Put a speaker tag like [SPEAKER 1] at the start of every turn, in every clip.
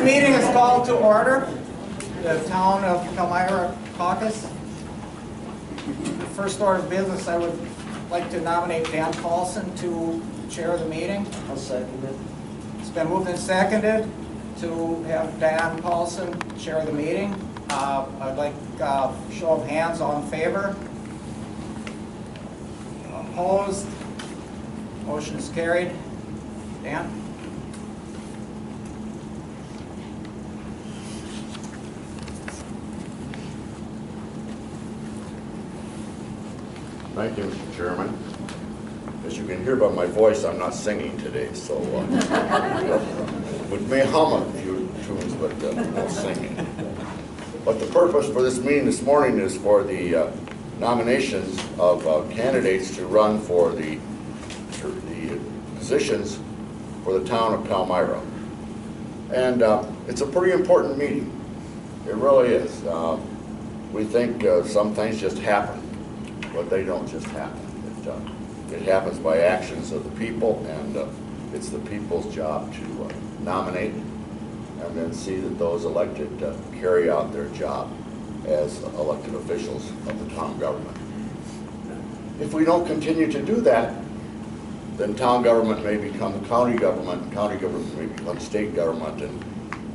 [SPEAKER 1] meeting is called to order. The town of Palmyra Caucus. First order of business, I would like to nominate Dan Paulson to chair the meeting.
[SPEAKER 2] I'll second it.
[SPEAKER 1] It's been moved and seconded to have Dan Paulson chair the meeting. I'd like a show of hands, all in favor. Opposed? Motion is carried. Dan?
[SPEAKER 3] Thank you, Mr. Chairman. As you can hear by my voice, I'm not singing today, so we may hum a few tunes, but no singing. But the purpose for this meeting this morning is for the nominations of candidates to run for the positions for the town of Palmyra. And it's a pretty important meeting. It really is. We think some things just happen, but they don't just happen. It happens by actions of the people, and it's the people's job to nominate and then see that those elected carry out their job as elected officials of the town government. If we don't continue to do that, then town government may become county government may become state government, and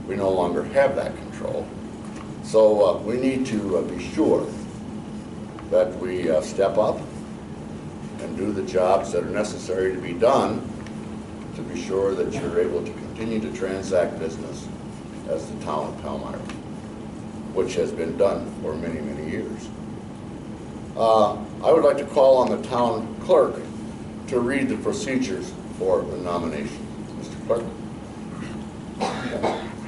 [SPEAKER 3] we no longer have that control. So we need to be sure that we step up and do the jobs that are necessary to be done to be sure that you're able to continue to transact business as the town of Palmyra, which has been done for many, many years. I would like to call on the town clerk to read the procedures for the nomination. Mr. Clerk.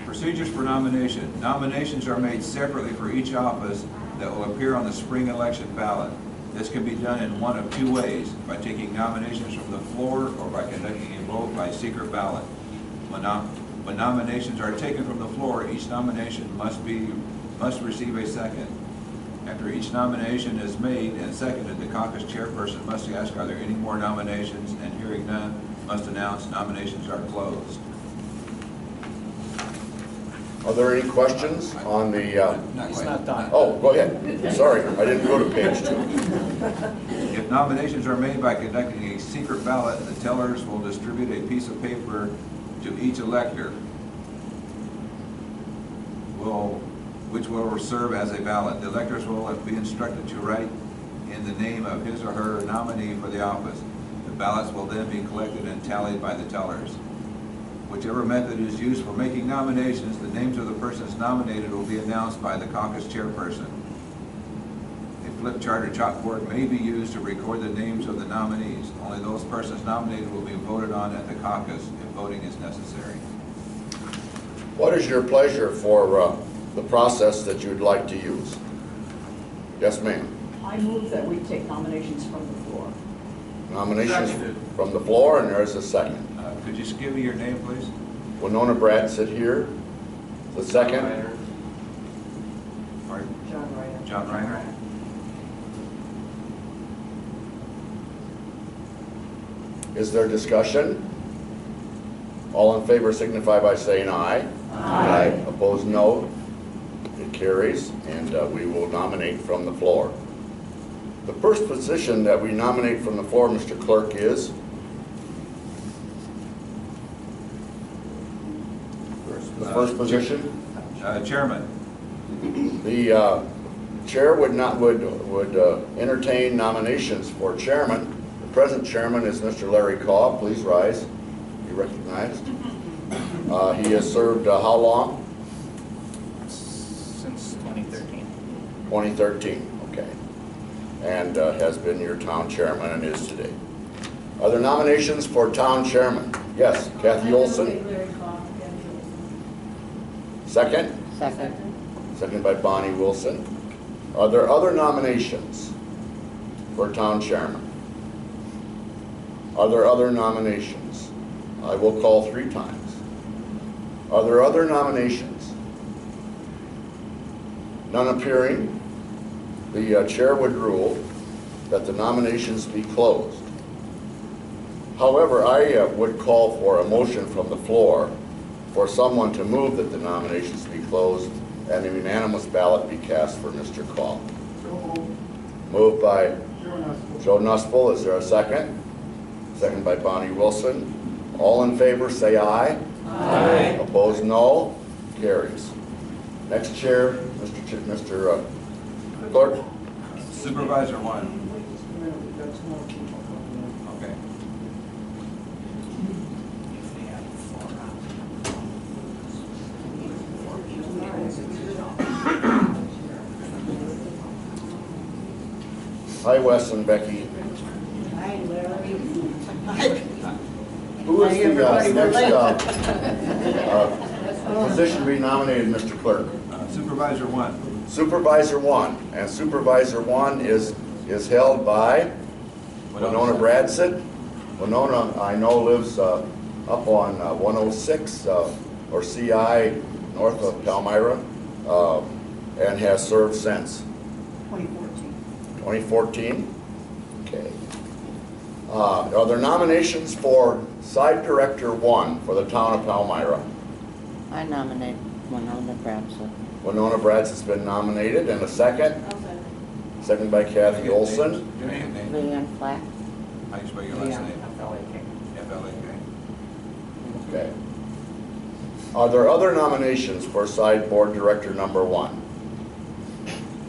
[SPEAKER 4] Procedures for nomination. Nominations are made separately for each office that will appear on the spring election ballot. This can be done in one of two ways: by taking nominations from the floor or by conducting a vote by secret ballot. When nominations are taken from the floor, each nomination must receive a second. After each nomination is made and seconded, the caucus chairperson must ask, are there any more nominations? And hearing none, must announce nominations are closed.
[SPEAKER 3] Are there any questions on the...
[SPEAKER 1] He's not done.
[SPEAKER 3] Oh, go ahead. Sorry, I didn't go to page 2.
[SPEAKER 4] If nominations are made by conducting a secret ballot, the tellers will distribute a piece of paper to each elector, which will serve as a ballot. The electors will be instructed to write in the name of his or her nominee for the office. The ballots will then be collected and tallied by the tellers. Whichever method is used for making nominations, the names of the persons nominated will be announced by the caucus chairperson. A flip chart or chalkboard may be used to record the names of the nominees. Only those persons nominated will be voted on at the caucus if voting is necessary.
[SPEAKER 3] What is your pleasure for the process that you'd like to use? Yes, ma'am.
[SPEAKER 5] I move that we take nominations from the floor.
[SPEAKER 3] Nominations
[SPEAKER 4] Seconded.
[SPEAKER 3] from the floor, and there's a second.
[SPEAKER 4] Could you just give me your name, please?
[SPEAKER 3] Winona Brad, sit here. The second.
[SPEAKER 4] Pardon?
[SPEAKER 5] John Ryan.
[SPEAKER 4] John Reiner.
[SPEAKER 3] Is there discussion? All in favor signify by saying aye.
[SPEAKER 5] Aye.
[SPEAKER 3] Opposed, no. It carries, and we will nominate from the floor. The first position that we nominate from the floor, Mr. Clerk, is? The first position?
[SPEAKER 4] Chairman.
[SPEAKER 3] The chair would entertain nominations for chairman. The present chairman is Mr. Larry Caw. Please rise. Be recognized. He has served how long?
[SPEAKER 1] Since 2013.
[SPEAKER 3] 2013, okay. And has been your town chairman and is today. Are there nominations for town chairman? Yes, Kathy Olson. Second?
[SPEAKER 5] Second.
[SPEAKER 3] Second by Bonnie Wilson. Are there other nominations for town chairman? Are there other nominations? I will call 3 times. Are there other nominations? None appearing. The chair would rule that the nominations be closed. However, I would call for a motion from the floor for someone to move that the nominations be closed and a unanimous ballot be cast for Mr. Call. Moved by Joe Nussbaum. Is there a second? Second by Bonnie Wilson. All in favor say aye.
[SPEAKER 5] Aye.
[SPEAKER 3] Opposed, no. Carries. Next chair, Mr. Clerk.
[SPEAKER 4] Supervisor 1. Okay.
[SPEAKER 3] Hi, Wes and Becky.
[SPEAKER 5] Hi, Larry.
[SPEAKER 3] Who is the
[SPEAKER 5] Everybody
[SPEAKER 3] next position to be nominated, Mr. Clerk?
[SPEAKER 4] Supervisor 1.
[SPEAKER 3] Supervisor 1, and Supervisor 1 is held by Winona Bradsit. Winona, I know, lives up on 106 or CI north of Palmyra, and has served since
[SPEAKER 5] 2014.
[SPEAKER 3] 2014. Okay. Are there nominations for Side Director 1 for the town of Palmyra?
[SPEAKER 2] I nominate Winona Bradford.
[SPEAKER 3] Winona Bradsit's been nominated, and a second? Second by Kathy Olson.
[SPEAKER 4] Give me a name.
[SPEAKER 2] Leanne Flack.
[SPEAKER 4] How you spell your last name? F-L-A-K.
[SPEAKER 3] Okay. Are there other nominations for Side Board Director number 1?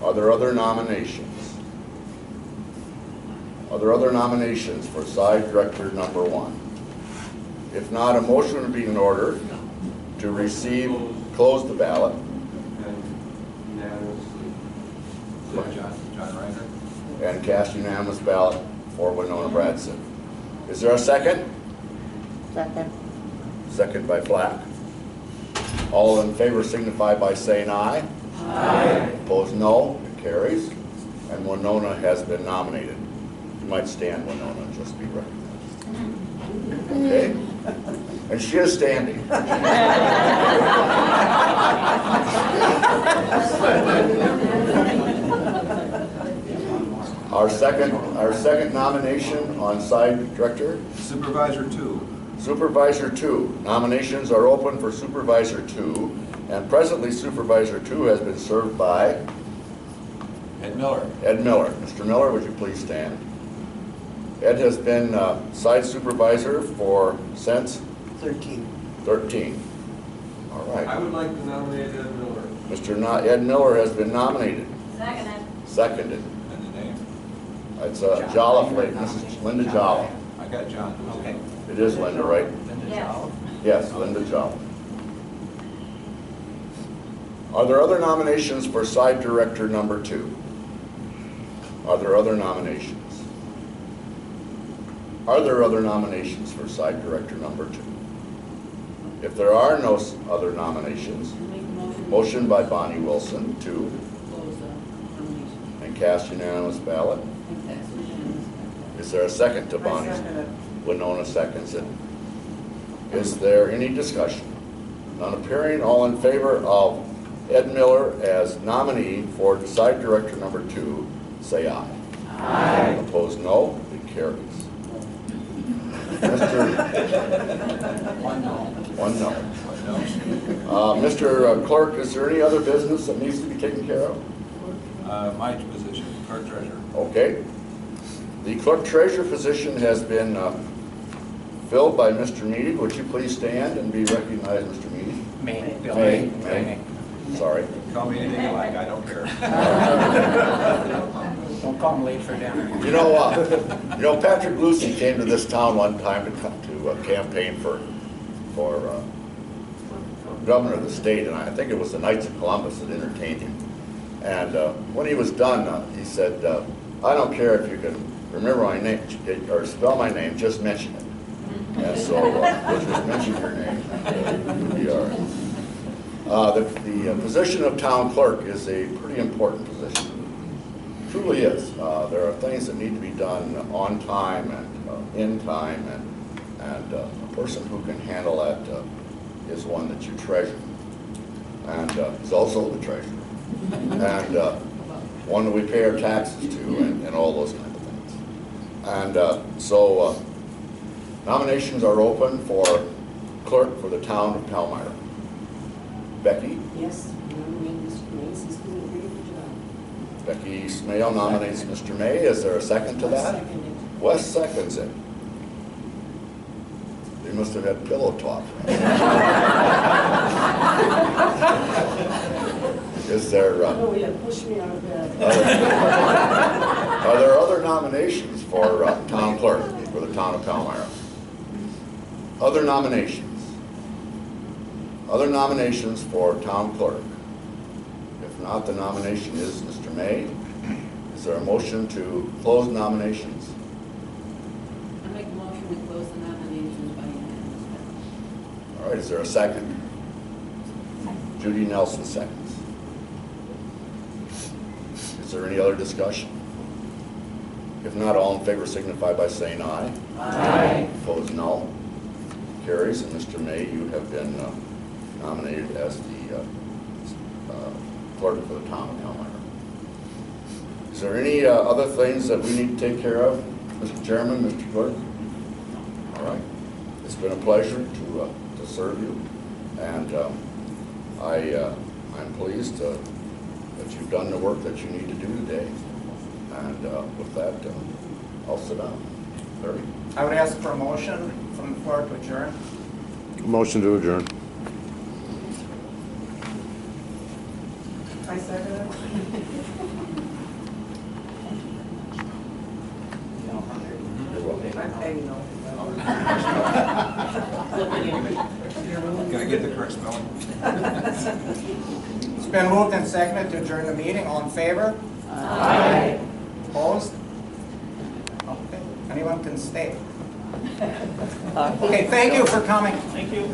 [SPEAKER 3] Are there other nominations? Are there other nominations for Side Director number 1? If not, a motion would be in order to close the ballot.
[SPEAKER 4] John Reiner.
[SPEAKER 3] And cast unanimous ballot for Winona Bradsit. Is there a second?
[SPEAKER 2] Second.
[SPEAKER 3] Second by Flack. All in favor signify by saying aye.
[SPEAKER 5] Aye.
[SPEAKER 3] Opposed, no. It carries. And Winona has been nominated. You might stand, Winona, and just be recognized. Okay? And she is standing. Our second nomination on Side Director,
[SPEAKER 4] Supervisor 2.
[SPEAKER 3] Supervisor 2. Nominations are open for Supervisor 2, and presently Supervisor 2 has been served by
[SPEAKER 4] Ed Miller.
[SPEAKER 3] Ed Miller. Mr. Miller, would you please stand? Ed has been Side Supervisor since 13. All right.
[SPEAKER 6] I would like to nominate Ed Miller.
[SPEAKER 3] Ed Miller has been nominated.
[SPEAKER 7] Seconded.
[SPEAKER 3] Seconded.
[SPEAKER 4] And the name?
[SPEAKER 3] It's Jolliffe, Mrs. Linda Jolliffe.
[SPEAKER 4] I got John.
[SPEAKER 1] Okay.
[SPEAKER 3] It is Linda, right?
[SPEAKER 7] Yes.
[SPEAKER 3] Yes, Linda Jolliffe. Are there other nominations for Side Director number 2? Are there other nominations? Are there other nominations for Side Director number 2? If there are no other nominations,
[SPEAKER 5] Make a motion.
[SPEAKER 3] motion by Bonnie Wilson to
[SPEAKER 5] Close the nomination.
[SPEAKER 3] and cast unanimous ballot.
[SPEAKER 5] And pass it unanimous.
[SPEAKER 3] Is there a second to Bonnie's?
[SPEAKER 5] second it.
[SPEAKER 3] Winona seconds it. Is there any discussion? None appearing. All in favor of Ed Miller as nominee for Side Director number 2, say aye.
[SPEAKER 5] Aye.
[SPEAKER 3] Opposed, no. It carries.
[SPEAKER 1] One no.
[SPEAKER 3] One no.
[SPEAKER 4] No.
[SPEAKER 3] Mr. Clerk, is there any other business that needs to be taken care of?
[SPEAKER 4] My position, clerk treasurer.
[SPEAKER 3] Okay. The clerk treasurer position has been filled by Mr. Meady. Would you please stand and be recognized, Mr. Meady?
[SPEAKER 1] May. Bill
[SPEAKER 3] May.
[SPEAKER 1] May.
[SPEAKER 3] May. Sorry.
[SPEAKER 4] Call me anything you like, I don't care.
[SPEAKER 1] Don't come late for dinner.
[SPEAKER 3] You know, Patrick Lucy came to this town one time to campaign for governor of the state, and I think it was the Knights of Columbus that entertained him. And when he was done, he said, "I don't care if you can remember my name or spell my name, just mention it." And so, we'll just mention your name. You'll be all right. The position of town clerk is a pretty important position. It truly is. There are things that need to be done on time and in time, and a person who can handle that is one that you treasure, and is also the treasurer, and one that we pay our taxes to, and all those kinds of things. And so nominations are open for clerk for the town of Palmyra.
[SPEAKER 5] Yes, nominate Mr. Mays, he's doing a very good job.
[SPEAKER 3] Becky Smale nominates Mr. May. Is there a second to that?
[SPEAKER 5] Seconded.
[SPEAKER 3] Wes seconds it. They must have had pillow talk. Is there,
[SPEAKER 5] Oh, yeah, push me out of bed.
[SPEAKER 3] are there other nominations for town clerk for the town of Palmyra? Other nominations? Other nominations for town clerk? If not, the nomination is Mr. May. Is there a motion to close nominations?
[SPEAKER 5] I make a motion to close the nominations by unanimous vote.
[SPEAKER 3] All right, is there a second? Judy Nelson seconds. Is there any other discussion? If not, all in favor signify by saying aye.
[SPEAKER 5] Aye.
[SPEAKER 3] Opposed, no. Carries, and Mr. May, you have been nominated as the clerk for the town of Palmyra. Is there any other things that we need to take care of, Mr. Chairman, Mr. Clerk? All right. It's been a pleasure to serve you, and I'm pleased that you've done the work that you need to do today. And with that, I'll sit down. Larry?
[SPEAKER 1] I would ask for a motion from the floor to adjourn.
[SPEAKER 7] Motion to adjourn.
[SPEAKER 5] I second it.
[SPEAKER 3] You're welcome.
[SPEAKER 5] I'm hanging on.
[SPEAKER 4] Can I get the correct spelling?
[SPEAKER 1] It's been moved and seconded to adjourn the meeting. All in favor?
[SPEAKER 5] Aye.
[SPEAKER 1] Opposed? Okay, anyone can stay. Okay, thank you for coming.
[SPEAKER 6] Thank you.